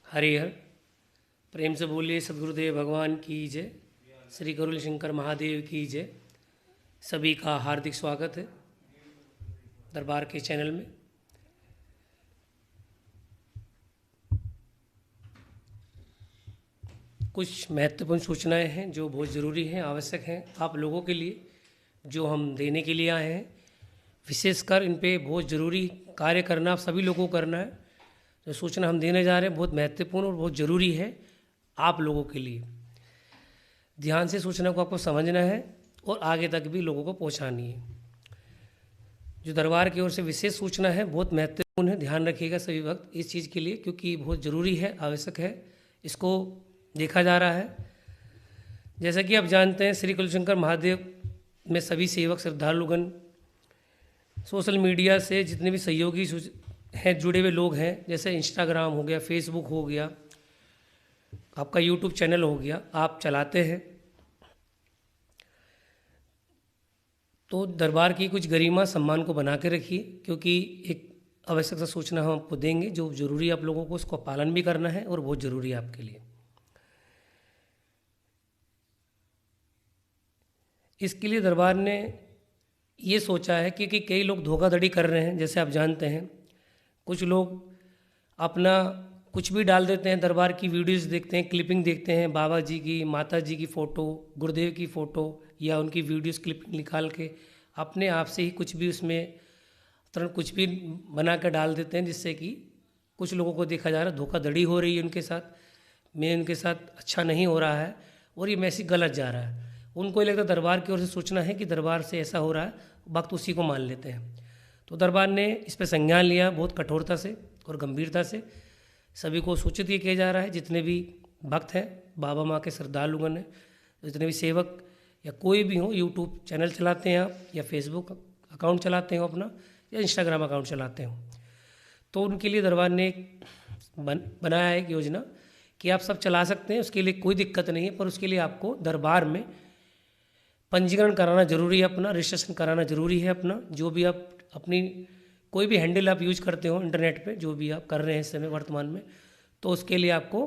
हरिहर। प्रेम से बोलिए सद्गुरुदेव भगवान की जय। श्री गरुड़ शंकर महादेव की जय। सभी का हार्दिक स्वागत है दरबार के चैनल में। कुछ महत्वपूर्ण सूचनाएं हैं जो बहुत ज़रूरी हैं, आवश्यक हैं आप लोगों के लिए, जो हम देने के लिए आए हैं। विशेषकर इन पे बहुत ज़रूरी कार्य करना आप सभी लोगों को करना है। जो सूचना हम देने जा रहे हैं बहुत महत्वपूर्ण और बहुत ज़रूरी है आप लोगों के लिए। ध्यान से सूचना को आपको समझना है और आगे तक भी लोगों को पहुंचानी है। जो दरबार की ओर से विशेष सूचना है बहुत महत्वपूर्ण है, ध्यान रखिएगा सभी वक्त इस चीज़ के लिए, क्योंकि बहुत ज़रूरी है, आवश्यक है, इसको देखा जा रहा है। जैसा कि आप जानते हैं श्री कुलशंकर महादेव में सभी सेवक श्रद्धालुगण, सोशल मीडिया से जितने भी सहयोगी हैं, जुड़े हुए लोग हैं, जैसे इंस्टाग्राम हो गया, फेसबुक हो गया, आपका यूट्यूब चैनल हो गया, आप चलाते हैं, तो दरबार की कुछ गरिमा सम्मान को बना के रखिए, क्योंकि एक आवश्यक सा सूचना हम आपको देंगे जो ज़रूरी आप लोगों को उसको पालन भी करना है और बहुत ज़रूरी है आपके लिए। इसके लिए दरबार ने ये सोचा है कि कई लोग धोखाधड़ी कर रहे हैं। जैसे आप जानते हैं कुछ लोग अपना कुछ भी डाल देते हैं, दरबार की वीडियोस देखते हैं, क्लिपिंग देखते हैं, बाबा जी की, माता जी की फ़ोटो, गुरुदेव की फ़ोटो या उनकी वीडियोस क्लिपिंग निकाल के अपने आप से ही कुछ भी उसमें तुरंत कुछ भी बना कर डाल देते हैं, जिससे कि कुछ लोगों को देखा जा रहा है धोखाधड़ी हो रही है उनके साथ, में उनके साथ अच्छा नहीं हो रहा है और ये मैसेज गलत जा रहा है। उनको ये लगता है दरबार की ओर से सूचना है कि दरबार से ऐसा हो रहा है, वक्त उसी को मान लेते हैं। तो दरबार ने इस पर संज्ञान लिया बहुत कठोरता से और गंभीरता से। सभी को सूचित ये किया जा रहा है, जितने भी भक्त हैं, बाबा माँ के श्रद्धालुगण हैं, जितने भी सेवक या कोई भी हो, यूट्यूब चैनल चलाते हैं आप या फेसबुक अकाउंट चलाते हो अपना या इंस्टाग्राम अकाउंट चलाते हो, तो उनके लिए दरबार ने एक बनाया है एक योजना कि आप सब चला सकते हैं, उसके लिए कोई दिक्कत नहीं है, पर उसके लिए आपको दरबार में पंजीकरण कराना जरूरी है, अपना रजिस्ट्रेशन कराना जरूरी है अपना। जो भी आप अपनी कोई भी हैंडल आप यूज करते हो इंटरनेट पे, जो भी आप कर रहे हैं इस समय वर्तमान में, तो उसके लिए आपको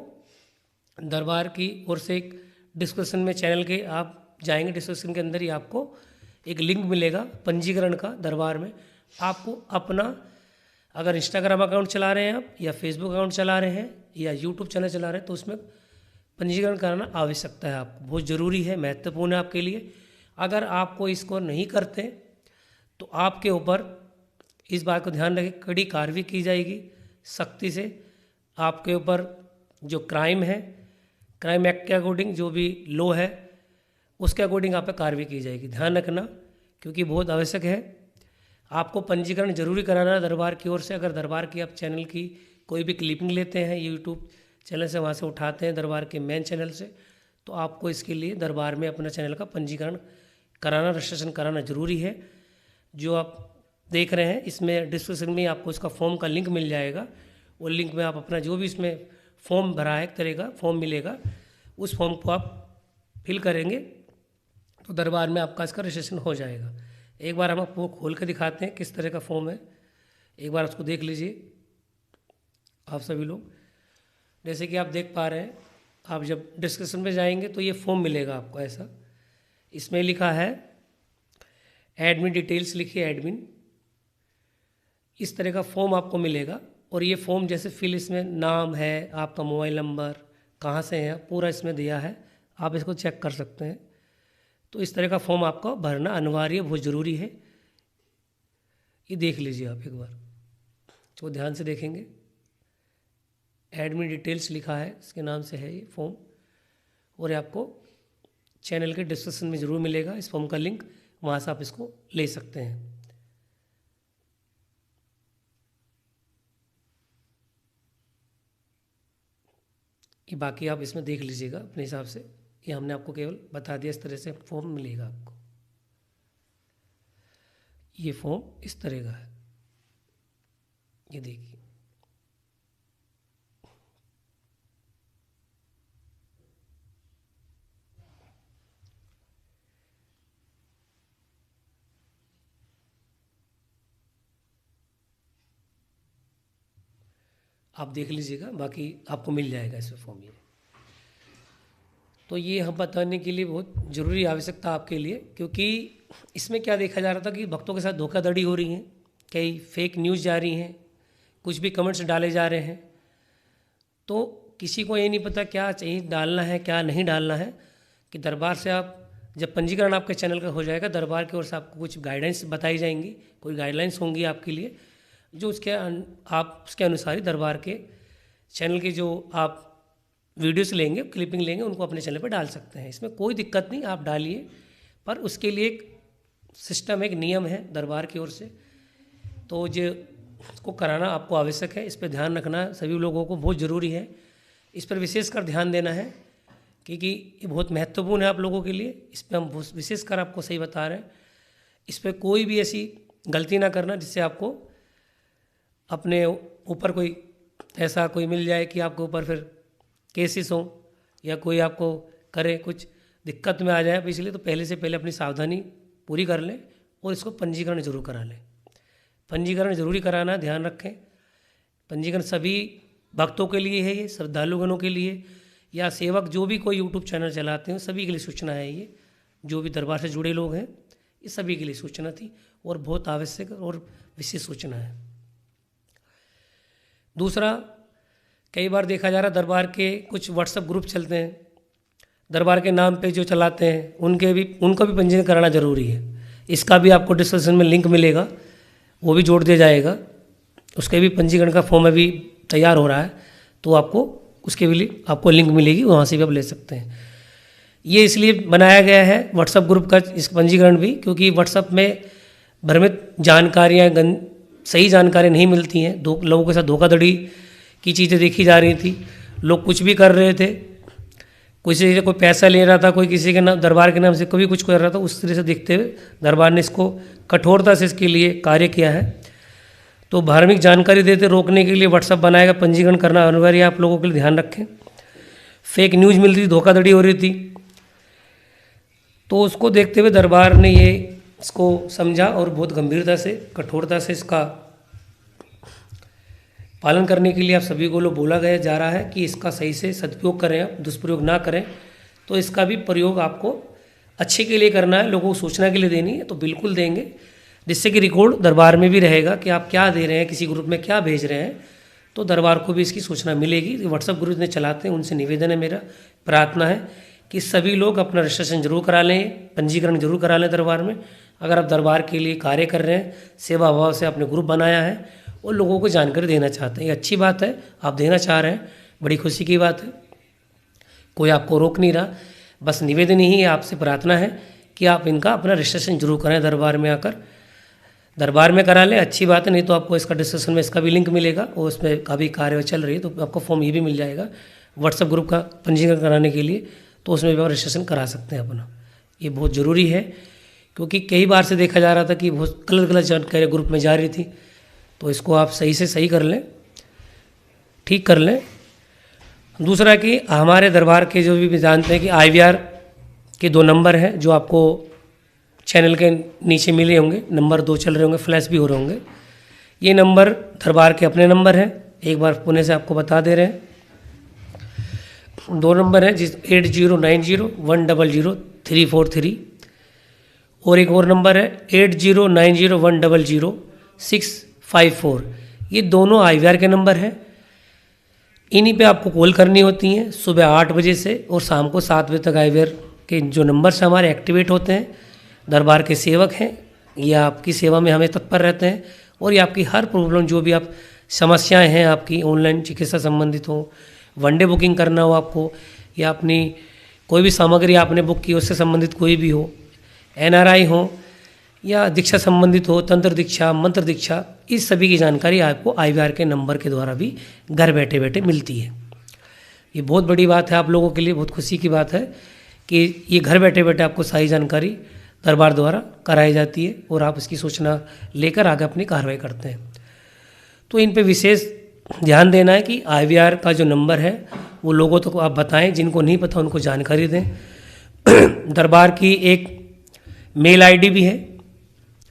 दरबार की ओर से एक डिस्क्रिप्शन में चैनल के आप जाएंगे, डिस्क्रिप्शन के अंदर ही आपको एक लिंक मिलेगा पंजीकरण का। दरबार में आपको अपना, अगर इंस्टाग्राम अकाउंट चला रहे हैं आप या फेसबुक अकाउंट चला रहे हैं या यूट्यूब चैनल चला रहे हैं, तो उसमें पंजीकरण कराना आवश्यकता है आपको, बहुत ज़रूरी है, महत्वपूर्ण है आपके लिए। अगर आपको इसको नहीं करते तो आपके ऊपर इस बात को ध्यान रखें कड़ी कार्रवाई की जाएगी सख्ती से। आपके ऊपर जो क्राइम है, क्राइम एक्ट के अकॉर्डिंग जो भी लॉ है उसके अकॉर्डिंग आप पर कार्रवाई की जाएगी, ध्यान रखना, क्योंकि बहुत आवश्यक है। आपको पंजीकरण जरूरी कराना है दरबार की ओर से। अगर दरबार की आप चैनल की कोई भी क्लिपिंग लेते हैं यूट्यूब चैनल से, वहाँ से उठाते हैं दरबार के मेन चैनल से, तो आपको इसके लिए दरबार में अपना चैनल का पंजीकरण कराना, रजिस्ट्रेशन कराना जरूरी है। जो आप देख रहे हैं इसमें डिस्क्रिप्शन में आपको इसका फॉर्म का लिंक मिल जाएगा। वो लिंक में आप अपना जो भी इसमें फॉर्म भरा है, एक तरह का फॉर्म मिलेगा, उस फॉर्म को आप फिल करेंगे तो दरबार में आपका इसका रजिस्ट्रेशन हो जाएगा। एक बार हम आपको खोल के दिखाते हैं किस तरह का फॉर्म है, एक बार उसको देख लीजिए आप सभी लोग। जैसे कि आप देख पा रहे हैं, आप जब डिस्क्रिप्शन में जाएंगे तो ये फॉर्म मिलेगा आपको ऐसा, इसमें लिखा है एडमिन डिटेल्स, लिखिए एडमिन, इस तरह का फॉर्म आपको मिलेगा। और ये फॉर्म जैसे फिल, इसमें नाम है, आपका मोबाइल नंबर, कहाँ से है, पूरा इसमें दिया है, आप इसको चेक कर सकते हैं। तो इस तरह का फॉर्म आपको भरना अनिवार्य, बहुत ज़रूरी है। ये देख लीजिए आप एक बार, तो ध्यान से देखेंगे, एडमिन डिटेल्स लिखा है, इसके नाम से है ये फॉर्म। और ये आपको चैनल के डिस्क्रिप्शन में ज़रूर मिलेगा इस फॉर्म का लिंक, वहाँ से आप इसको ले सकते हैं। ये बाकी आप इसमें देख लीजिएगा अपने हिसाब से, ये हमने आपको केवल बता दिया, इस तरह से फॉर्म मिलेगा आपको। ये फॉर्म इस तरह का है, ये देखिए। आप देख लीजिएगा, बाकी आपको मिल जाएगा इसमें फॉर्म ये। तो ये हम बताने के लिए बहुत ज़रूरी आवश्यकता आपके लिए, क्योंकि इसमें क्या देखा जा रहा था कि भक्तों के साथ धोखाधड़ी हो रही है, कई फेक न्यूज़ जा रही हैं, कुछ भी कमेंट्स डाले जा रहे हैं। तो किसी को ये नहीं पता क्या चाहिए डालना है क्या नहीं डालना है, कि दरबार से आप जब पंजीकरण आपके चैनल का हो जाएगा, दरबार की ओर से आपको कुछ गाइडेंस बताई जाएंगी, कोई गाइडलाइंस होंगी आपके लिए, जो आप उसके अनुसार ही दरबार के चैनल के जो आप वीडियोस लेंगे, क्लिपिंग लेंगे, उनको अपने चैनल पर डाल सकते हैं। इसमें कोई दिक्कत नहीं, आप डालिए, पर उसके लिए एक सिस्टम, एक नियम है दरबार की ओर से, तो जो इसको कराना आपको आवश्यक है। इस पर ध्यान रखना सभी लोगों को बहुत ज़रूरी है, इस पर विशेषकर ध्यान देना है, क्योंकि ये बहुत महत्वपूर्ण है आप लोगों के लिए। इस पर हम विशेषकर आपको सही बता रहे हैं। इस पर कोई भी ऐसी गलती ना करना जिससे आपको अपने ऊपर कोई ऐसा कोई मिल जाए कि आपके ऊपर फिर केसेस हों या कोई आपको करे कुछ दिक्कत में आ जाए। इसलिए तो पहले से पहले अपनी सावधानी पूरी कर लें और इसको पंजीकरण जरूर करा लें। पंजीकरण जरूरी कराना, ध्यान रखें। पंजीकरण सभी भक्तों के लिए है, ये श्रद्धालुगणों के लिए या सेवक जो भी कोई यूट्यूब चैनल चलाते हैं सभी के लिए सूचना है। ये जो भी दरबार से जुड़े लोग हैं ये सभी के लिए सूचना थी और बहुत आवश्यक और विशेष सूचना है। दूसरा, कई बार देखा जा रहा है दरबार के कुछ व्हाट्सएप ग्रुप चलते हैं, दरबार के नाम पे जो चलाते हैं उनका भी पंजीकरण कराना जरूरी है। इसका भी आपको डिस्क्रिप्शन में लिंक मिलेगा, वो भी जोड़ दिया जाएगा। उसके भी पंजीकरण का फॉर्म अभी तैयार हो रहा है, तो आपको उसके भी लिए आपको लिंक मिलेगी, वहाँ से भी आप ले सकते हैं। ये इसलिए बनाया गया है व्हाट्सएप ग्रुप का इस पंजीकरण भी, क्योंकि व्हाट्सएप में भ्रमित जानकारियाँ, सही जानकारी नहीं मिलती हैं। लोगों के साथ धोखाधड़ी की चीज़ें देखी जा रही थी, लोग कुछ भी कर रहे थे, किसी से कोई पैसा ले रहा था, कोई किसी के नाम दरबार के नाम से कोई कुछ कर रहा था। उस तरह से देखते हुए दरबार ने इसको कठोरता से इसके लिए कार्य किया है। तो धार्मिक जानकारी देते रोकने के लिए व्हाट्सएप बनाएगा, पंजीकरण करना अनिवार्य है, आप लोगों के लिए ध्यान रखें। फेक न्यूज़ मिल रही थी, धोखाधड़ी हो रही थी, तो उसको देखते हुए दरबार ने ये इसको समझा और बहुत गंभीरता से, कठोरता से इसका पालन करने के लिए आप सभी को लोग बोला गया जा रहा है कि इसका सही से सदुपयोग करें, आप दुष्प्रयोग ना करें। तो इसका भी प्रयोग आपको अच्छे के लिए करना है, लोगों को सूचना के लिए देनी है, तो बिल्कुल देंगे, जिससे कि रिकॉर्ड दरबार में भी रहेगा कि आप क्या दे रहे हैं, किसी ग्रुप में क्या भेज रहे हैं, तो दरबार को भी इसकी सूचना मिलेगी। व्हाट्सएप ग्रुप में चलाते हैं, उनसे निवेदन है, मेरा प्रार्थना है कि सभी लोग अपना रजिस्ट्रेशन जरूर करा लें, पंजीकरण जरूर करा लें दरबार में। अगर आप दरबार के लिए कार्य कर रहे हैं, सेवा भाव से आपने ग्रुप बनाया है और लोगों को जानकारी देना चाहते हैं, ये अच्छी बात है, आप देना चाह रहे हैं, बड़ी खुशी की बात है, कोई आपको रोक नहीं रहा। बस निवेदन ही है, आपसे प्रार्थना है कि आप इनका अपना रजिस्ट्रेशन जरूर करें, दरबार में आकर दरबार में करा लें, अच्छी बात है। नहीं तो आपको इसका डिस्क्रिप्शन में इसका भी लिंक मिलेगा और उसमें काफ़ी कार्य चल रही है, तो आपको फॉर्म ये भी मिल जाएगा व्हाट्सएप ग्रुप का पंजीकरण कराने के लिए, तो उसमें भी आप रजिस्ट्रेशन करा सकते हैं अपना। ये बहुत ज़रूरी है, क्योंकि कई बार से देखा जा रहा था कि बहुत गलत जानकारी ग्रुप में जा रही थी, तो इसको आप सही से सही कर लें, ठीक कर लें। दूसरा कि हमारे दरबार के जो भी जानते हैं कि IVR के 2 नंबर हैं जो आपको चैनल के नीचे मिले होंगे, नंबर 2 चल रहे होंगे, फ्लैश भी हो रहे होंगे। ये नंबर दरबार के अपने नंबर हैं, एक बार पुणे से आपको बता दे रहे हैं। 2 नंबर हैं, जिस 8090100343 और एक और नंबर है 8090100654। ये दोनों IVR के नंबर हैं, इन्हीं पे आपको कॉल करनी होती हैं सुबह 8 बजे से और शाम को 7 बजे तक। IVR के जो नंबर्स हमारे एक्टिवेट होते हैं, दरबार के सेवक हैं, ये आपकी सेवा में हमें तत्पर रहते हैं और ये आपकी हर प्रॉब्लम, जो भी आप समस्याएं हैं आपकी, ऑनलाइन चिकित्सा संबंधित हो, वनडे बुकिंग करना हो आपको, या अपनी कोई भी सामग्री आपने बुक की उससे संबंधित कोई भी हो, NRI हो या दीक्षा संबंधित हो, तंत्र दीक्षा, मंत्र दीक्षा, इस सभी की जानकारी आपको IVR के नंबर के द्वारा भी घर बैठे बैठे मिलती है। ये बहुत बड़ी बात है आप लोगों के लिए, बहुत खुशी की बात है कि ये घर बैठे बैठे आपको सारी जानकारी दरबार द्वारा कराई जाती है और आप इसकी सूचना लेकर आगे अपनी कार्रवाई करते हैं। तो इन पे विशेष ध्यान देना है कि IVR का जो नंबर है वो लोगों तक आप बताएं, जिनको नहीं पता उनको जानकारी दें। दरबार की एक मेल ID भी है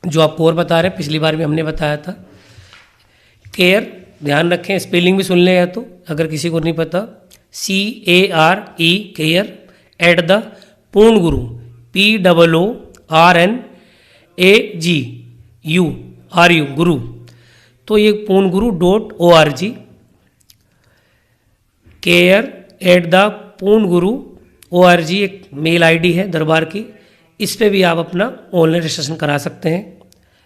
जो आपको और बता रहे हैं, पिछली बार भी हमने बताया था, care ध्यान रखें, स्पेलिंग भी सुन लें या तो, अगर किसी को नहीं पता, CARE केयर @ पूर्ण गुरु POORNAGU गुरु। तो ये पूर्ण गुरु .org, केयर @ पूर्ण गुरु .org एक मेल आईडी है दरबार की। इस पे भी आप अपना ऑनलाइन रजिस्ट्रेशन करा सकते हैं।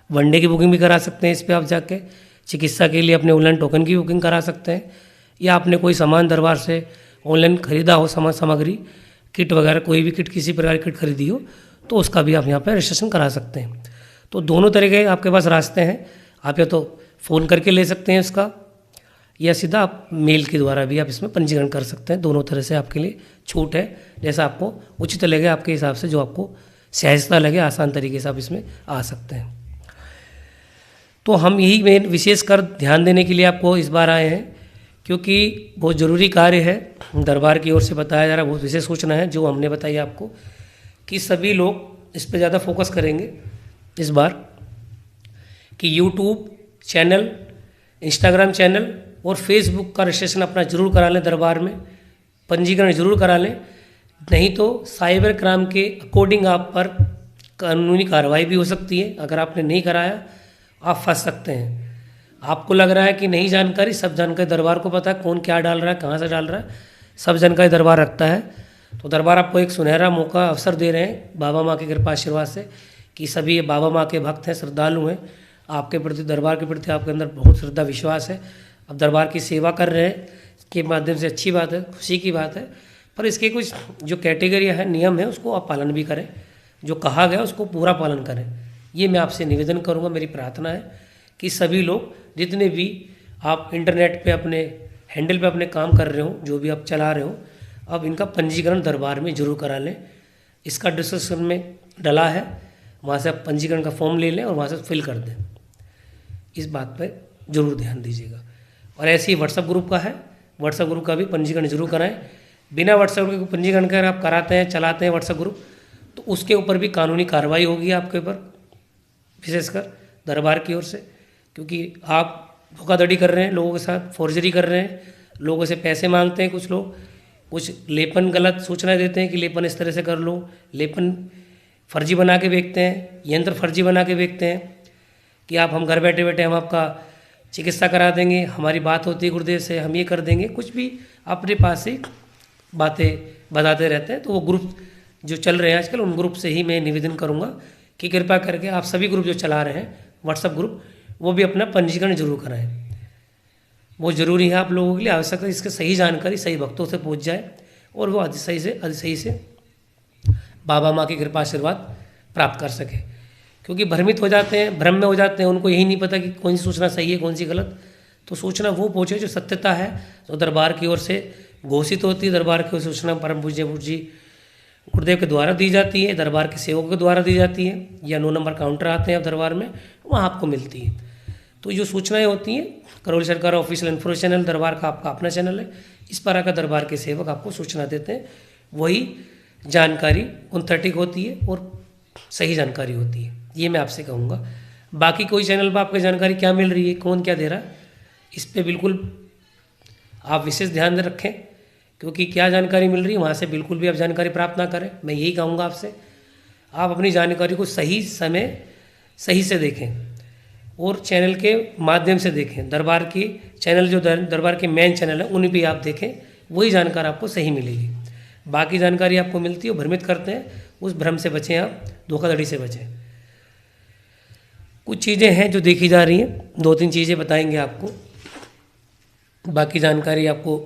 वनडे की बुकिंग भी करा सकते हैं इस पे आप जाके। चिकित्सा के लिए अपने ऑनलाइन टोकन की बुकिंग करा सकते हैं, या आपने कोई सामान दरबार से ऑनलाइन खरीदा हो, सामग्री, किट वगैरह, कोई भी किट, किसी प्रकार की किट खरीदी हो, तो उसका भी आप यहाँ पे रजिस्ट्रेशन करा सकते हैं। तो दोनों तरह के आपके पास रास्ते हैं। आप या तो फ़ोन करके ले सकते हैं इसका, या सीधा आप मेल के द्वारा भी आप इसमें पंजीकरण कर सकते हैं। दोनों तरह से आपके लिए छूट है, जैसा आपको उचित लगे, आपके हिसाब से जो आपको सहजता लगे, आसान तरीके से आप इसमें आ सकते हैं। तो हम यही मेन विशेष कर ध्यान देने के लिए आपको इस बार आए हैं, क्योंकि बहुत ज़रूरी कार्य है, दरबार की ओर से बताया जा रहा है, बहुत विशेष सूचना है जो हमने बताई आपको, कि सभी लोग इस पर ज़्यादा फोकस करेंगे इस बार, कि यूट्यूब चैनल, इंस्टाग्राम चैनल और फेसबुक का रजिस्ट्रेशन अपना जरूर करा लें, दरबार में पंजीकरण जरूर करा लें। नहीं तो साइबर क्राइम के अकॉर्डिंग आप पर कानूनी कार्रवाई भी हो सकती है। अगर आपने नहीं कराया, आप फंस सकते हैं। आपको लग रहा है कि नहीं जानकारी, सब जानकारी दरबार को पता है, कौन क्या डाल रहा है, कहाँ से डाल रहा है, सब जानकारी दरबार रखता है। तो दरबार आपको एक सुनहरा मौका, अवसर दे रहे हैं बाबा माँ की कृपा आशीर्वाद से, कि सभी ये बाबा माँ के भक्त हैं, श्रद्धालु हैं, आपके प्रति, दरबार के प्रति आपके अंदर बहुत श्रद्धा विश्वास है। अब दरबार की सेवा कर रहे हैं के माध्यम से अच्छी बात है, खुशी की बात है। पर इसके कुछ जो कैटेगरियाँ हैं, नियम है, उसको आप पालन भी करें, जो कहा गया उसको पूरा पालन करें। ये मैं आपसे निवेदन करूँगा, मेरी प्रार्थना है कि सभी लोग, जितने भी आप इंटरनेट पे अपने हैंडल पे अपने काम कर रहे हो, जो भी आप चला रहे हो, अब इनका पंजीकरण दरबार में जरूर करा लें। इसका डिस्क्रिप्शन में डला है, वहाँ से आप पंजीकरण का फॉर्म ले लें और वहाँ से फिल कर दें। इस बात पर जरूर ध्यान दीजिएगा। और ऐसे ही व्हाट्सएप ग्रुप का है, व्हाट्सएप ग्रुप का भी पंजीकरण जरूर कराएं। बिना व्हाट्सएप ग्रुप के पंजीकरण कर आप कराते हैं, चलाते हैं व्हाट्सएप ग्रुप, तो उसके ऊपर भी कानूनी कार्रवाई होगी आपके ऊपर, विशेषकर दरबार की ओर से, क्योंकि आप धोखाधड़ी कर रहे हैं लोगों के साथ, फोर्जरी कर रहे हैं, लोगों से पैसे मांगते हैं कुछ लोग, कुछ लेपन गलत सूचनाएं देते हैं कि लेपन इस तरह से कर लो, लेपन फर्जी बना के बेचते हैं, यंत्र फर्जी बना के बेचते हैं कि आप, हम घर बैठे बैठे हम आपका चिकित्सा करा देंगे, हमारी बात होती है गुरुदेव से, हम ये कर देंगे, कुछ भी अपने पास से बातें बताते रहते हैं। तो वो ग्रुप जो चल रहे हैं आजकल, उन ग्रुप से ही मैं निवेदन करूँगा कि कृपा करके आप सभी ग्रुप जो चला रहे हैं व्हाट्सएप ग्रुप, वो भी अपना पंजीकरण जरूर कराएं। बहुत ज़रूरी है आप लोगों के लिए, आवश्यक है इसकी सही जानकारी सही वक्तों से पहुंच जाए और वो सही से बाबा माँ की कृपा आशीर्वाद प्राप्त कर सके। क्योंकि भ्रमित हो जाते हैं, भ्रम में हो जाते हैं, उनको यही नहीं पता कि कौन सी सूचना सही है, कौन सी गलत। तो सूचना वो पहुँचे जो सत्यता है, जो दरबार की ओर से घोषित होती है, दरबार की सूचना परम पूज्य जी गुरुदेव के द्वारा दी जाती है, दरबार के सेवकों के द्वारा दी जाती है, या 9 नंबर काउंटर आते हैं अब दरबार में, वहाँ आपको मिलती है। तो जो सूचनाएं होती हैं, करौली सरकार ऑफिशियल इन्फॉर्मेशन चैनल, दरबार का आपका अपना चैनल है, इस पर आकर दरबार के सेवक आपको सूचना देते हैं, वही जानकारी ऑथेंटिक होती है और सही जानकारी होती है, ये मैं आपसे कहूँगा। बाकी कोई चैनल पर आपको जानकारी क्या मिल रही है, कौन क्या दे रहा है, इस पर बिल्कुल आप विशेष ध्यान रखें, क्योंकि क्या जानकारी मिल रही है वहाँ से बिल्कुल भी आप जानकारी प्राप्त ना करें। मैं यही कहूँगा आपसे, आप अपनी जानकारी को सही समय सही से देखें और चैनल के माध्यम से देखें। दरबार की चैनल जो दरबार के मेन चैनल है, उन्हीं पर आप देखें, वही जानकारी आपको सही मिलेगी। बाकी जानकारी आपको मिलती है, भ्रमित करते हैं, उस भ्रम से बचें, आप धोखाधड़ी से बचें। कुछ चीज़ें हैं जो देखी जा रही हैं, 2-3 चीज़ें बताएंगे आपको, बाकी जानकारी आपको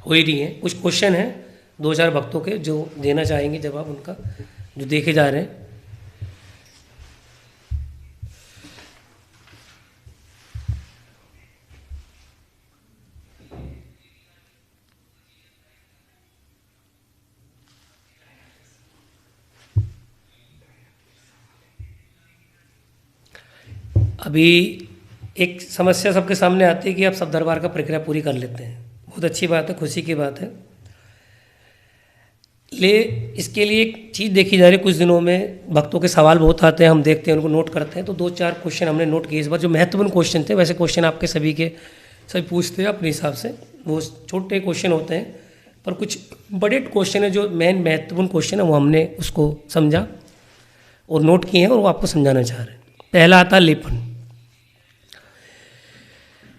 हो ही रही है। कुछ क्वेश्चन हैं 2-4 भक्तों के जो देना चाहेंगे जवाब उनका, जो देखे जा रहे हैं। अभी एक समस्या सबके सामने आती है कि आप सब दरबार का प्रक्रिया पूरी कर लेते हैं, बहुत अच्छी बात है, खुशी की बात है। ले इसके लिए एक चीज़ देखी जा रही है, कुछ दिनों में भक्तों के सवाल बहुत आते हैं, हम देखते हैं, उनको नोट करते हैं। तो 2-4 क्वेश्चन हमने नोट किए इस बार, जो महत्वपूर्ण क्वेश्चन थे। वैसे क्वेश्चन आपके सभी के सभी पूछते हैं अपने हिसाब से, वो छोटे क्वेश्चन होते हैं, पर कुछ बड़े क्वेश्चन है जो मेन महत्वपूर्ण क्वेश्चन है, वो हमने उसको समझा और नोट किए हैं और वो आपको समझाना चाह रहे हैं। पहला आता है लेपन।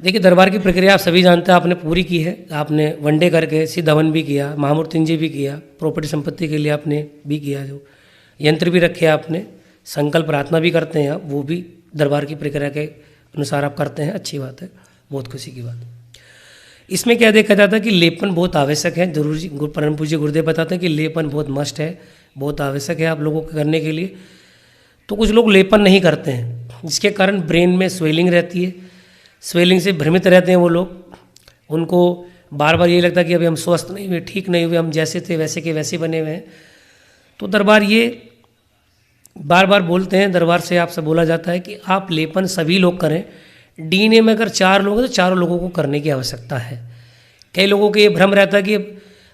देखिए, दरबार की प्रक्रिया आप सभी जानते हैं, आपने पूरी की है। आपने वनडे करके सिद्ध हवन भी किया, महामृत्युंजय भी किया, प्रॉपर्टी संपत्ति के लिए आपने भी किया, जो यंत्र भी रखे आपने, संकल्प प्रार्थना भी करते हैं आप, वो भी दरबार की प्रक्रिया के अनुसार आप करते हैं। अच्छी बात है, बहुत खुशी की बात है। इसमें क्या देखा जाता है कि लेपन बहुत आवश्यक है, जरूरी। परम पूज्य गुरुदेव बताते हैं कि लेपन बहुत मस्ट है, बहुत आवश्यक है आप लोगों को करने के लिए। तो कुछ लोग लेपन नहीं करते हैं, जिसके कारण ब्रेन में स्वेलिंग रहती है, स्वेलिंग से भ्रमित रहते हैं वो लोग। उनको बार बार ये लगता है कि अभी हम स्वस्थ नहीं हुए, ठीक नहीं हुए, हम जैसे थे वैसे के वैसे बने हुए हैं। तो दरबार ये बार बार बोलते हैं, दरबार से आपसे बोला जाता है कि आप लेपन सभी लोग करें। डीएनए में अगर 4 लोग हैं तो चारों लोगों को करने की आवश्यकता है। कई लोगों को ये भ्रम रहता है कि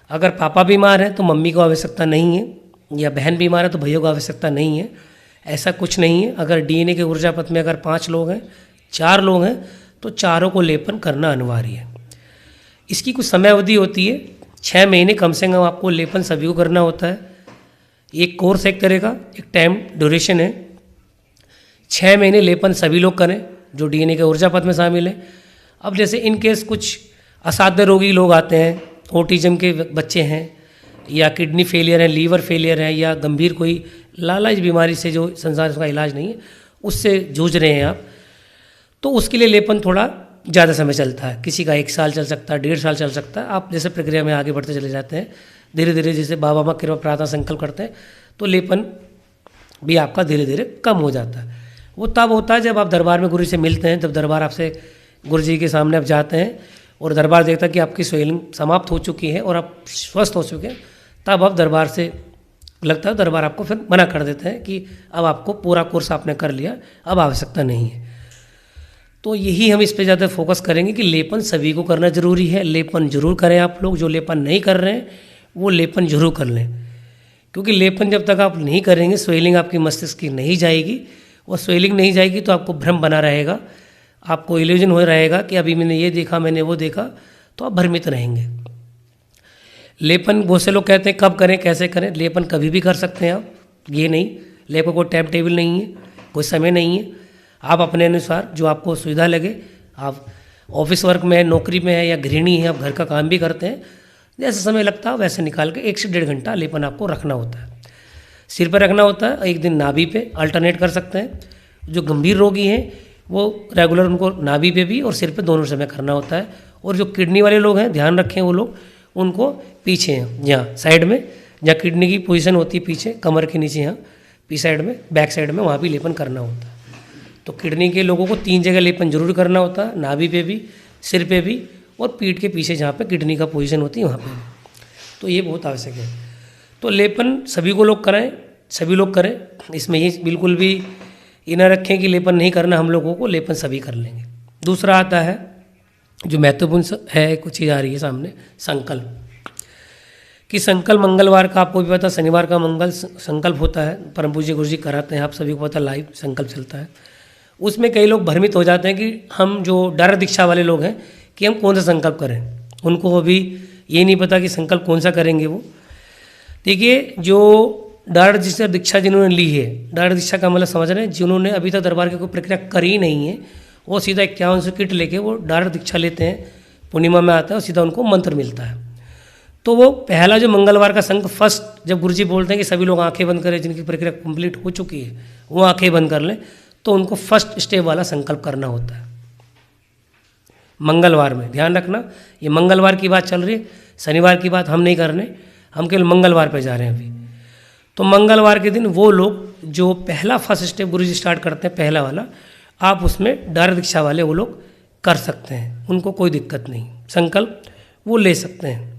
अगर पापा बीमार हैं तो मम्मी को आवश्यकता नहीं है, या बहन बीमार है तो भैया को आवश्यकता नहीं है। ऐसा कुछ नहीं है। अगर डीएनए के ऊर्जा पथ में अगर 5 लोग हैं, 4 लोग हैं, तो चारों को लेपन करना अनिवार्य है। इसकी कुछ समय अवधि होती है, 6 महीने कम से कम आपको लेपन सभी को करना होता है। एक कोर्स एक तरह का, एक टाइम ड्यूरेशन है। 6 महीने लेपन सभी लोग करें जो डीएनए के ऊर्जा पथ में शामिल है। अब जैसे इन केस कुछ असाध्य रोगी लोग आते हैं, ऑटिज्म के बच्चे हैं, या किडनी फेलियर है, लीवर फेलियर है, या गंभीर कोई लालाज बीमारी से जो संसार का इलाज नहीं है, उससे जूझ रहे हैं आप, तो उसके लिए लेपन थोड़ा ज़्यादा समय चलता है। किसी का 1 साल चल सकता है, 1.5 साल चल सकता है। आप जैसे प्रक्रिया में आगे बढ़ते चले जाते हैं, धीरे धीरे जैसे बाबा माँ कृपा प्रार्थना संकल्प करते हैं, तो लेपन भी आपका धीरे धीरे कम हो जाता है। वो तब होता है जब आप दरबार में गुरु से मिलते हैं, जब दरबार आपसे गुरु जी के सामने आप जाते हैं और दरबार देखता है कि आपकी स्वेलिंग समाप्त हो चुकी है और आप स्वस्थ हो चुके हैं, तब आप दरबार से लगता है, दरबार आपको फिर मना कर देते हैं कि अब आपको पूरा कोर्स आपने कर लिया, अब आवश्यकता नहीं है। तो यही हम इस पे ज़्यादा फोकस करेंगे कि लेपन सभी को करना जरूरी है। लेपन जरूर करें आप लोग, जो लेपन नहीं कर रहे हैं वो लेपन जरूर कर लें, क्योंकि लेपन जब तक आप नहीं करेंगे, स्वेलिंग आपकी मस्तिष्क की नहीं जाएगी, और स्वेलिंग नहीं जाएगी तो आपको भ्रम बना रहेगा, आपको इल्यूजन हो रहेगा कि अभी मैंने ये देखा, मैंने वो देखा, तो आप भ्रमित रहेंगे। लेपन बहुत से लोग कहते हैं कब करें, कैसे करें। लेपन कभी भी कर सकते हैं आप, ये नहीं, लेपन कोई टाइम टेबल नहीं है, कोई समय नहीं है। आप अपने अनुसार जो आपको सुविधा लगे, आप ऑफिस वर्क में है, नौकरी में है, या गृहिणी है, आप घर का काम भी करते हैं, जैसे समय लगता है वैसे निकाल के 1 से 1.5 घंटा लेपन आपको रखना होता है। सिर पर रखना होता है, एक दिन नाभि पे अल्टरनेट कर सकते हैं। जो गंभीर रोगी हैं वो रेगुलर उनको नाभि पे भी और सिर पे दोनों समय करना होता है। और जो किडनी वाले लोग हैं, ध्यान रखें, वो लोग उनको पीछे हैं, यहाँ साइड में जहाँ किडनी की पोजीशन होती है, पीछे कमर के नीचे, यहाँ पी साइड में, बैक साइड में, वहाँ भी लेपन करना होता है। तो किडनी के लोगों को 3 जगह लेपन जरूर करना होता है, नाभि पे भी, सिर पे भी, और पीठ के पीछे जहाँ पे किडनी का पोजीशन होती है वहाँ पे। तो ये बहुत आवश्यक है। तो लेपन सभी को लोग कराएं, सभी लोग करें। इसमें ये बिल्कुल भी ये ना रखें कि लेपन नहीं करना हम लोगों को, लेपन सभी कर लेंगे। दूसरा आता है जो महत्वपूर्ण है, कुछ चीज़ आ रही है सामने, संकल्प। कि संकल्प मंगलवार का आपको भी पता, शनिवार का मंगल संकल्प होता है, परम पूज्य गुरु जी कराते हैं, आप सभी को पता, लाइव संकल्प चलता है। उसमें कई लोग भ्रमित हो जाते हैं कि हम जो डायरेक्ट दीक्षा वाले लोग हैं कि हम कौन सा संकल्प करें। उनको अभी ये नहीं पता कि संकल्प कौन सा करेंगे वो। देखिए, जो डायरेक्ट दीक्षा जिन्होंने ली है, डायरेक्ट दीक्षा का मतलब समझ रहे हैं, जिन्होंने अभी तक दरबार की कोई प्रक्रिया करी नहीं है, वो सीधा 51 किट लेके वो डायरेक्ट दीक्षा लेते हैं, पूर्णिमा में आता है और सीधा उनको मंत्र मिलता है। तो वो पहला जो मंगलवार का संकल्प फर्स्ट, जब गुरुजी बोलते हैं कि सभी लोग आंखें बंद करें, जिनकी प्रक्रिया कंप्लीट हो चुकी है वो आंखें बंद कर लें, तो उनको फर्स्ट स्टेप वाला संकल्प करना होता है मंगलवार में। ध्यान रखना, ये मंगलवार की बात चल रही है, शनिवार की बात हम नहीं कर रहे, हम केवल मंगलवार पे जा रहे हैं अभी। तो मंगलवार के दिन वो लोग जो पहला फर्स्ट स्टेप गुरुजी स्टार्ट करते हैं, पहला वाला, आप उसमें डायरेक्ट दीक्षा वाले वो लोग कर सकते हैं, उनको कोई दिक्कत नहीं, संकल्प वो ले सकते हैं।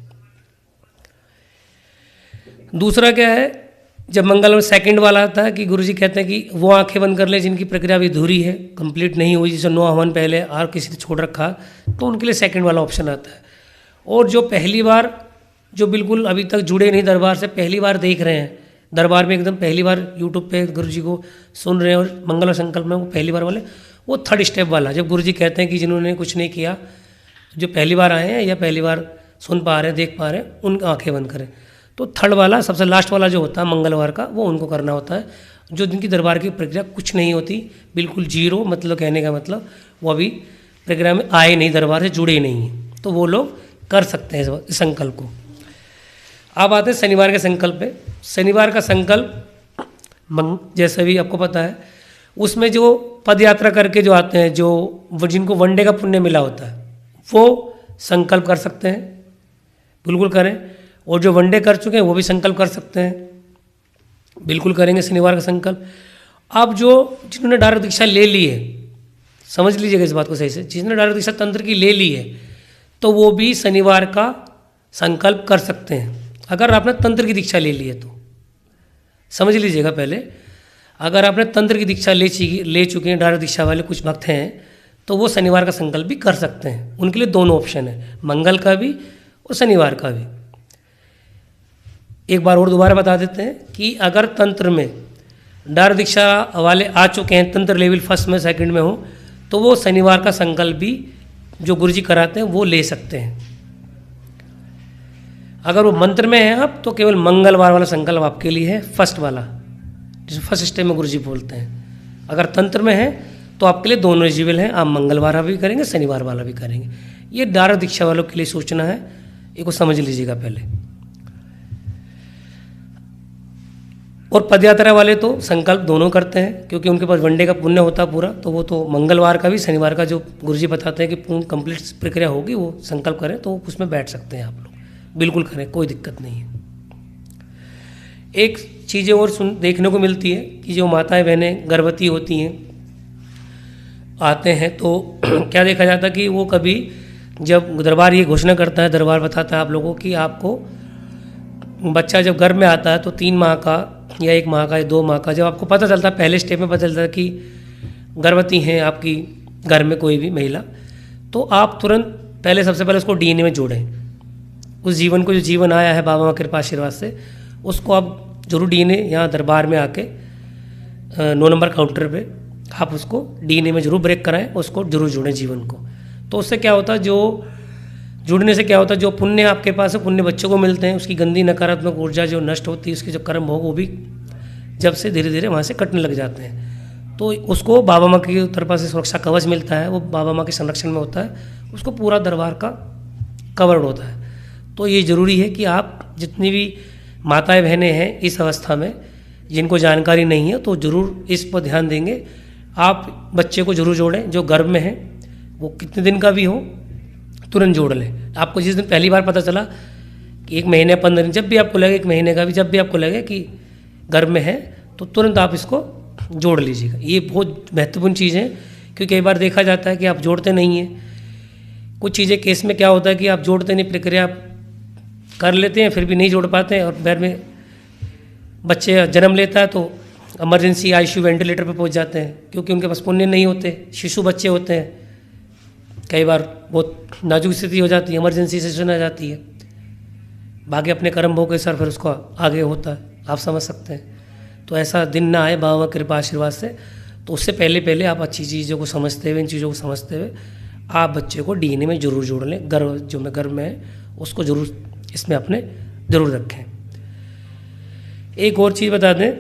दूसरा क्या है, जब मंगल सेकंड वाला आता है कि गुरुजी कहते हैं कि वो आंखें बंद कर ले जिनकी प्रक्रिया अभी अधूरी है, कंप्लीट नहीं हुई, जैसे 9 हवन पहले और किसी ने छोड़ रखा, तो उनके लिए सेकंड वाला ऑप्शन आता है। और जो पहली बार जो बिल्कुल अभी तक जुड़े नहीं दरबार से, पहली बार देख रहे हैं, दरबार में एकदम पहली बार यूट्यूब पे गुरु जी को सुन रहे हैं और मंगल और संकल्प में वो पहली बार वाले, वो थर्ड स्टेप वाला, जब गुरु जी कहते हैं कि जिन्होंने कुछ नहीं किया, जो पहली बार आए हैं या पहली बार सुन पा रहे हैं, देख पा रहे हैं, उनकी आंखें बंद करें। तो थर्ड वाला, सबसे लास्ट वाला जो होता है मंगलवार का, वो उनको करना होता है। जो जिनकी दरबार की प्रक्रिया कुछ नहीं होती, बिल्कुल जीरो, मतलब कहने का मतलब वो अभी प्रक्रिया में आए नहीं, दरबार से जुड़े नहीं हैं, तो वो लोग कर सकते हैं इस संकल्प को। अब आते हैं शनिवार के संकल्प पे। शनिवार का संकल्प जैसे भी आपको पता है, उसमें जो पद यात्रा करके जो आते हैं, जो जिनको वनडे का पुण्य मिला होता है, वो संकल्प कर सकते हैं, बिल्कुल करें। और जो वनडे कर चुके हैं वो भी संकल्प कर सकते हैं, बिल्कुल करेंगे शनिवार का संकल्प। अब जो जिन्होंने डायरेक्ट दीक्षा ले ली है, समझ लीजिएगा इस बात को सही से, जिसने डायरेक्ट दीक्षा तंत्र की ले ली है, तो वो भी शनिवार का संकल्प कर सकते हैं। अगर आपने तंत्र की दीक्षा ले ली है तो समझ लीजिएगा पहले, अगर आपने तंत्र की दीक्षा ले चुके हैं, डायरेक्ट दीक्षा वाले कुछ भक्त हैं, तो वो शनिवार का संकल्प भी कर सकते हैं। उनके लिए दोनों ऑप्शन है, मंगल का भी और शनिवार का भी। एक बार और दोबारा बता देते हैं कि अगर तंत्र में डायरेक्ट दीक्षा वाले आ चुके हैं, तंत्र लेवल फर्स्ट में सेकंड में हो, तो वो शनिवार का संकल्प भी जो गुरुजी कराते हैं वो ले सकते हैं। अगर वो मंत्र में है आप, तो केवल मंगलवार वाला संकल्प आपके लिए है, फर्स्ट वाला, जिसे फर्स्ट स्टेप में गुरुजी बोलते हैं। अगर तंत्र में है तो आपके लिए दोनों एलिजिबल हैं, आप मंगलवार भी करेंगे, शनिवार वाला भी करेंगे। ये डायरेक्ट दीक्षा वालों के लिए सूचना है, ये को समझ लीजिएगा पहले। और पदयात्रा वाले तो संकल्प दोनों करते हैं, क्योंकि उनके पास वनडे का पुण्य होता पूरा, तो वो तो मंगलवार का भी शनिवार का जो गुरुजी बताते हैं कि पूर्ण कंप्लीट प्रक्रिया होगी, वो संकल्प करें तो उसमें बैठ सकते हैं आप लोग, बिल्कुल करें, कोई दिक्कत नहीं है। एक चीज़ें और देखने को मिलती है कि जो माताएं बहनें गर्भवती होती हैं, आते हैं, तो क्या देखा जाता है कि वो कभी, जब दरबार ये घोषणा करता है, दरबार बताता है आप लोगों की, आपको बच्चा जब गर्भ में आता है तो 3 माह का या 1 माह का या 2 माह का, जब आपको पता चलता है, पहले स्टेप में पता चलता है कि गर्भवती हैं आपकी घर में कोई भी महिला, तो आप तुरंत पहले, सबसे पहले उसको डीएनए में जोड़ें। उस जीवन को, जो जीवन आया है बाबा माँ कृपा आशीर्वाद से, उसको आप जरूर डीएनए यहाँ दरबार में आके 9 नंबर काउंटर पे आप उसको डीएनए में जरूर ब्रेक कराएं, उसको जरूर जोड़ें जीवन को। तो उससे क्या होता है, जो जुड़ने से क्या होता है, जो पुण्य आपके पास है, पुण्य बच्चों को मिलते हैं, उसकी गंदी नकारात्मक ऊर्जा जो नष्ट होती है, उसके जो कर्म भोग, वो भी जब से धीरे धीरे वहाँ से कटने लग जाते हैं। तो उसको बाबा माँ की तरफ से सुरक्षा कवच मिलता है, वो बाबा माँ के संरक्षण में होता है, उसको पूरा दरबार का कवर्ड होता है। तो ये ज़रूरी है कि आप जितनी भी माताएं बहनें हैं इस अवस्था में, जिनको जानकारी नहीं है, तो ज़रूर इस पर ध्यान देंगे। आप बच्चे को जरूर जोड़ें, जो गर्भ में है, वो कितने दिन का भी हो, तुरंत जोड़ लें। आपको जिस दिन पहली बार पता चला कि 1 महीने 15 दिन, जब भी आपको लगे, 1 महीने का भी, जब भी आपको लगे कि गर्भ में है, तो तुरंत आप इसको जोड़ लीजिएगा। ये बहुत महत्वपूर्ण चीज़ है, क्योंकि कई बार देखा जाता है कि आप जोड़ते नहीं हैं। कुछ चीज़ें केस में क्या होता है कि आप जोड़ते नहीं, प्रक्रिया कर लेते हैं, फिर भी नहीं जोड़ पाते हैं, और पैर में बच्चे जन्म लेता है तो इमरजेंसी आईसीयू वेंटिलेटर पे पहुंच जाते हैं, क्योंकि उनके पास पुण्य नहीं होते, शिशु बच्चे होते हैं। कई बार बहुत नाजुक स्थिति हो जाती है, इमरजेंसी से सुना जाती है, भाग्य अपने कर्म भोग के सर फिर उसको आगे होता है, आप समझ सकते हैं। तो ऐसा दिन ना आए बाबा कृपा आशीर्वाद से, तो उससे पहले आप अच्छी चीज़ों को समझते हुए, इन चीज़ों को समझते हुए आप बच्चे को डीएनए में जरूर जोड़ लें। गर्भ जो में गर्भ में है उसको जरूर इसमें अपने ज़रूर रखें। एक और चीज़ बता दें,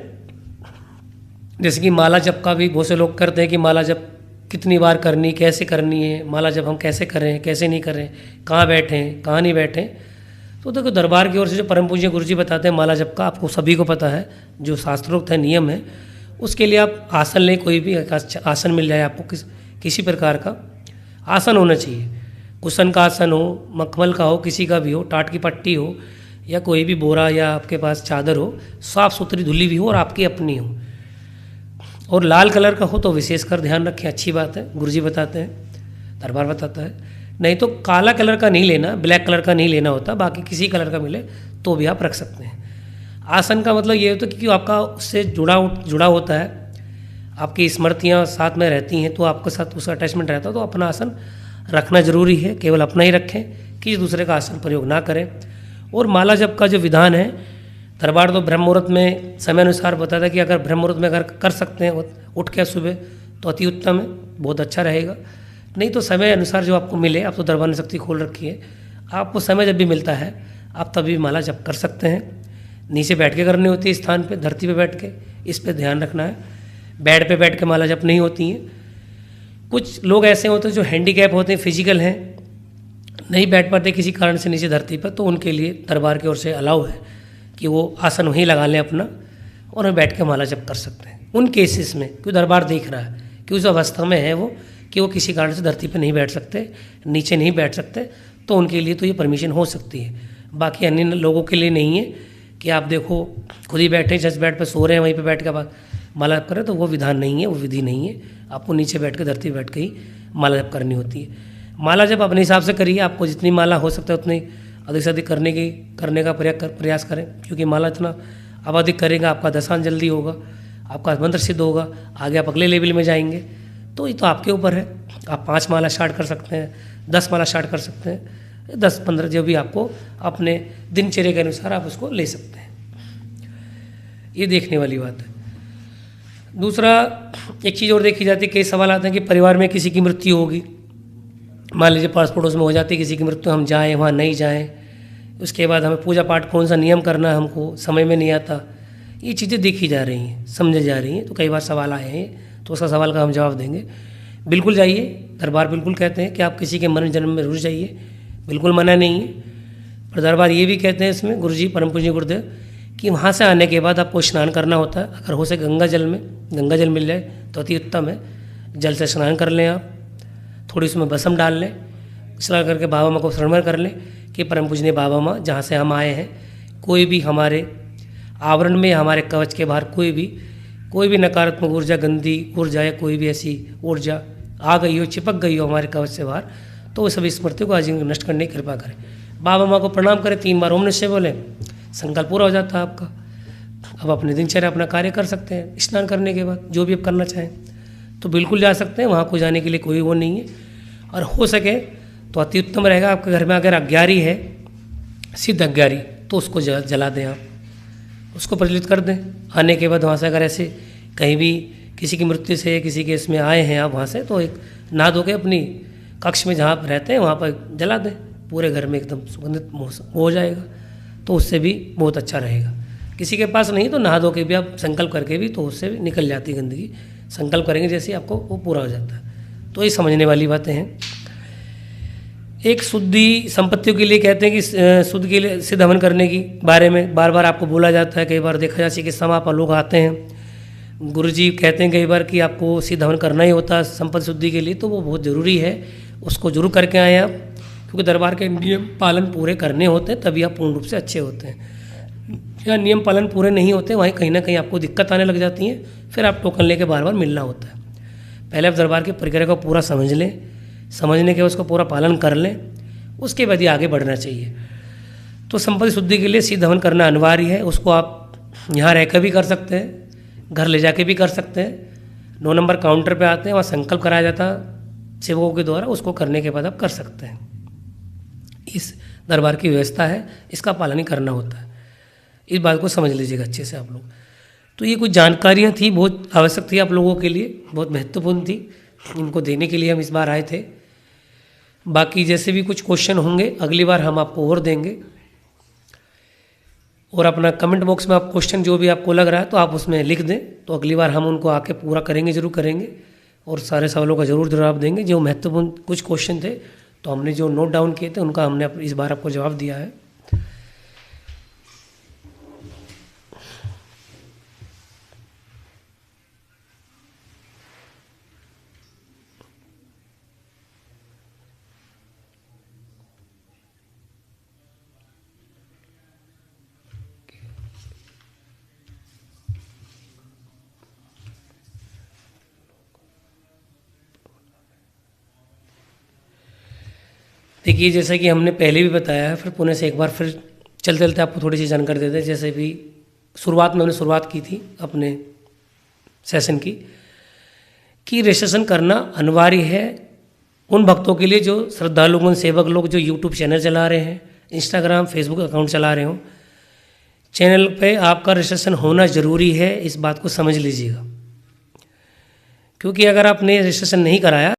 जैसे कि माला जप का भी बहुत से लोग करते हैं कि माला जप कितनी बार करनी, कैसे करनी है, माला जप हम कैसे करें, कैसे नहीं करें, कहाँ बैठें, कहाँ नहीं बैठें। तो देखो, दरबार की ओर से जो परम पूज्य गुरुजी बताते हैं माला जप का, आपको सभी को पता है, जो शास्त्रोक्त है, नियम है। उसके लिए आप आसन लें, कोई भी आसन मिल जाए आपको, किसी प्रकार का आसन होना चाहिए। कुशन का आसन हो, मखमल का हो, किसी का भी हो, टाट की पट्टी हो, या कोई भी बोरा या आपके पास चादर हो, साफ़ सुथरी धुली भी हो और आपकी अपनी हो, और लाल कलर का हो तो विशेषकर ध्यान रखें, अच्छी बात है, गुरुजी बताते हैं, दरबार बताता है। नहीं तो काला कलर का नहीं लेना, ब्लैक कलर का नहीं लेना होता, बाकी किसी कलर का मिले तो भी आप रख सकते हैं। आसन का मतलब ये होता है कि आपका उससे जुड़ा होता है, आपकी स्मृतियाँ साथ में रहती हैं, तो आपके साथ उसका अटैचमेंट रहता है, तो अपना आसन रखना जरूरी है। केवल अपना ही रखें, किसी दूसरे का आसन प्रयोग ना करें। और माला जप का जो विधान है, दरबार तो ब्रह्म मुहूर्त में समय अनुसार बताता है कि अगर ब्रह्म मुहूर्त में अगर कर सकते हैं उठ के सुबह तो अति उत्तम है, बहुत अच्छा रहेगा। नहीं तो समय अनुसार जो आपको मिले, आप तो दरबार ने शक्ति खोल रखी है, आपको समय जब भी मिलता है आप तभी माला जप कर सकते हैं। नीचे बैठ के करनी होती है, स्थान पे, धरती पे बैठ के, इस पे ध्यान रखना है। बेड पे बैठ के माला जप नहीं होती है। कुछ लोग ऐसे होते हैं जो हैंडीकैप होते हैं, फिजिकल हैं, नहीं बैठ पाते किसी कारण से नीचे धरती पर, तो उनके लिए दरबार की ओर से अलाउ है कि वो आसन वहीं लगा लें अपना और वहीं बैठ के माला जप कर सकते हैं। उन केसेस में क्यों दरबार देख रहा है कि उस अवस्था में है वो कि वो किसी कारण से धरती पर नहीं बैठ सकते, नीचे नहीं बैठ सकते, तो उनके लिए तो ये परमिशन हो सकती है। बाकी अन्य लोगों के लिए नहीं है कि आप देखो खुद ही बैठे जस्ट बेड पर सो रहे हैं, वहीं पे बैठ के माला जप करें, तो वो विधान नहीं है, वो विधि नहीं है। आपको नीचे बैठ के, धरती बैठ के ही माला जप करनी होती है। माला जप अपने हिसाब से करिए, आपको जितनी माला हो सकता है उतनी अधिक से अधिक करने का प्रयास करें, क्योंकि माला इतना आप अधिक करेंगे आपका दशांश जल्दी होगा, आपका मंत्र सिद्ध होगा, आगे आप अगले लेवल में जाएंगे। तो ये तो आपके ऊपर है, आप 5 माला स्टार्ट कर सकते हैं, 10 माला स्टार्ट कर सकते हैं, 10-15 जो भी आपको अपने दिनचर्या के अनुसार आप उसको ले सकते हैं। ये देखने वाली बात है। दूसरा एक चीज़ और देखी जाती है, कई सवाल आते हैं कि परिवार में किसी की मृत्यु होगी, मान लीजिए पास पड़ोस में हो जाती है किसी की मृत्यु, हम जाएं वहाँ नहीं जाएं, उसके बाद हमें पूजा पाठ कौन सा नियम करना है हमको समझ में नहीं आता, ये चीज़ें देखी जा रही हैं, समझी जा रही हैं। तो कई बार सवाल आए हैं, तो उसका सवाल का हम जवाब देंगे। बिल्कुल जाइए, दरबार बिल्कुल कहते हैं कि आप किसी के मरण जन्म में रुक जाइए, बिल्कुल मना नहीं है। पर दरबार ये भी कहते हैं इसमें गुरुजी परम पूज्य गुरुदेव कि वहाँ से आने के बाद आपको स्नान करना होता है, अगर हो सके गंगा जल मिल जाए तो अति उत्तम है। जल से स्नान कर लें आप, थोड़ी उसमें भस्म डाल लें, स्नान करके बाबा माँ को शरण कर लें कि परम पूजनीय बाबा माँ जहाँ से हम आए हैं, कोई भी हमारे आवरण में, हमारे कवच के बाहर कोई भी नकारात्मक ऊर्जा, गंदी ऊर्जा या कोई भी ऐसी ऊर्जा आ गई हो, चिपक गई हो हमारे कवच से बाहर, तो वो सभी स्मृति को आजीवन नष्ट करने की कृपा करें। बाबा माँ को प्रणाम करें, 3 बार ओम नमः शिवाय बोलें, संकल्प पूरा हो जाता है आपका। अब अपने दिनचर्या अपना कार्य कर सकते हैं, स्नान करने के बाद जो भी आप करना चाहें तो बिल्कुल जा सकते हैं, वहाँ को जाने के लिए कोई वो नहीं है। और हो सके तो अति उत्तम रहेगा, आपके घर में अगर अज्ञारी है, सिद्ध अज्ञारी, तो उसको जला दें, आप उसको प्रज्वलित कर दें। आने के बाद वहाँ से अगर ऐसे कहीं भी किसी की मृत्यु से, किसी के इसमें आए हैं आप वहाँ से, तो एक नहा धो के अपनी कक्ष में जहाँ आप रहते हैं वहाँ पर जला दें, पूरे घर में एकदम सुगंधित हो जाएगा, तो उससे भी बहुत अच्छा रहेगा। किसी के पास नहीं तो नहा धो के भी आप संकल्प करके भी, तो उससे भी निकल जाती गंदगी। संकल्प करेंगे जैसे आपको वो पूरा हो जाता है। तो ये समझने वाली बातें हैं। एक शुद्धि संपत्तियों के लिए कहते हैं कि शुद्ध के लिए सिद्ध हवन करने की बारे में बार बार आपको बोला जाता है। कई बार देखा जाता है कि समा पर लोग आते हैं, गुरुजी कहते हैं कई बार कि आपको सिद्ध हवन करना ही होता है संपत्ति शुद्धि के लिए, तो वो बहुत ज़रूरी है, उसको जरूर करके आएँ आप, क्योंकि दरबार के नियम पालन पूरे करने होते हैं, तभी आप पूर्ण रूप से अच्छे होते हैं। या नियम पालन पूरे नहीं होते, वहीं कहीं ना कहीं आपको दिक्कत आने लग जाती है, फिर आप टोकन लेके बार बार मिलना होता है। पहले आप दरबार की प्रक्रिया को पूरा समझ लें, समझने के बाद उसको पूरा पालन कर लें, उसके बाद ही आगे बढ़ना चाहिए। तो संपत्ति शुद्धि के लिए सिद्ध हवन करना अनिवार्य है। उसको आप यहाँ रहकर भी कर सकते हैं, घर ले जाके भी कर सकते हैं। 9 नंबर काउंटर पे आते हैं, वहाँ संकल्प कराया जाता है सेवकों के द्वारा, उसको करने के बाद आप कर सकते हैं। इस दरबार की व्यवस्था है, इसका पालन ही करना होता है। इस बात को समझ लीजिएगा अच्छे से आप लोग। तो ये कुछ जानकारियाँ थी, बहुत आवश्यक थी आप लोगों के लिए, बहुत महत्वपूर्ण थी, इनको देने के लिए हम इस बार आए थे। बाकी जैसे भी कुछ क्वेश्चन होंगे अगली बार हम आपको और देंगे, और अपना कमेंट बॉक्स में आप क्वेश्चन जो भी आपको लग रहा है तो आप उसमें लिख दें, तो अगली बार हम उनको आके पूरा करेंगे, जरूर करेंगे, और सारे सवालों का जरूर जवाब देंगे। जो महत्वपूर्ण कुछ क्वेश्चन थे तो हमने जो नोट डाउन किए थे उनका हमने इस बार आपको जवाब दिया है। देखिए, जैसा कि हमने पहले भी बताया है, फिर पुणे से एक बार फिर चलते चलते आपको थोड़ी सी जानकारी देते हैं। जैसे भी शुरुआत में हमने शुरुआत की थी अपने सेशन की, कि रजिस्ट्रेशन करना अनिवार्य है उन भक्तों के लिए जो श्रद्धालुगण, सेवक लोग जो यूट्यूब चैनल चला रहे हैं इंस्टाग्राम फेसबुक अकाउंट चला रहे हो, चैनल पे आपका रजिस्ट्रेशन होना ज़रूरी है, इस बात को समझ लीजिएगा। क्योंकि अगर आपने रजिस्ट्रेशन नहीं कराया